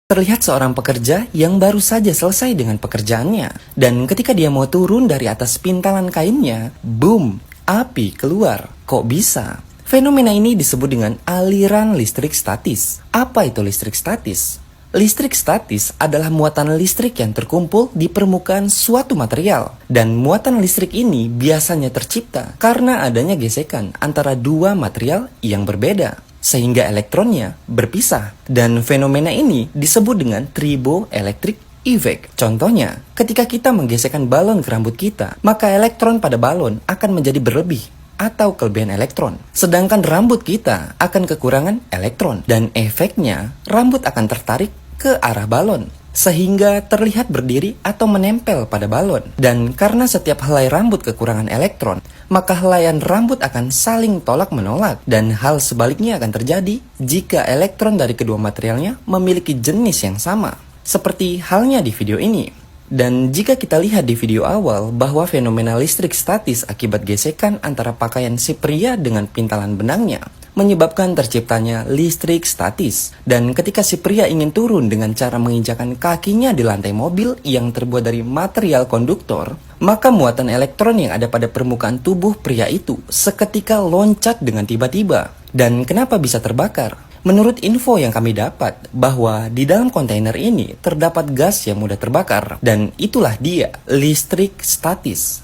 Terlihat seorang pekerja yang baru saja selesai dengan pekerjaannya. Dan ketika dia mau turun dari atas pintalan kainnya, boom, api keluar. Kok bisa? Fenomena ini disebut dengan aliran listrik statis. Apa itu listrik statis? Listrik statis adalah muatan listrik yang terkumpul di permukaan suatu material. Dan muatan listrik ini biasanya tercipta karena adanya gesekan antara dua material yang berbeda, sehingga elektronnya berpisah. Dan fenomena ini disebut dengan triboelectric effect. Contohnya, ketika kita menggesekkan balon ke rambut kita, maka elektron pada balon akan menjadi berlebih atau kelebihan elektron. Sedangkan rambut kita akan kekurangan elektron. Dan efeknya, rambut akan tertarik ke arah balon, sehingga terlihat berdiri atau menempel pada balon. Dan karena setiap helai rambut kekurangan elektron, maka helaian rambut akan saling tolak-menolak. Dan hal sebaliknya akan terjadi jika elektron dari kedua materialnya memiliki jenis yang sama, seperti halnya di video ini. Dan jika kita lihat di video awal bahwa fenomena listrik statis akibat gesekan antara pakaian si pria dengan pintalan benangnya menyebabkan terciptanya listrik statis. Dan ketika si pria ingin turun dengan cara menginjakan kakinya di lantai mobil yang terbuat dari material konduktor, maka muatan elektron yang ada pada permukaan tubuh pria itu seketika loncat dengan tiba-tiba. Dan kenapa bisa terbakar? Menurut info yang kami dapat, bahwa di dalam kontainer ini terdapat gas yang mudah terbakar. Dan itulah dia, listrik statis.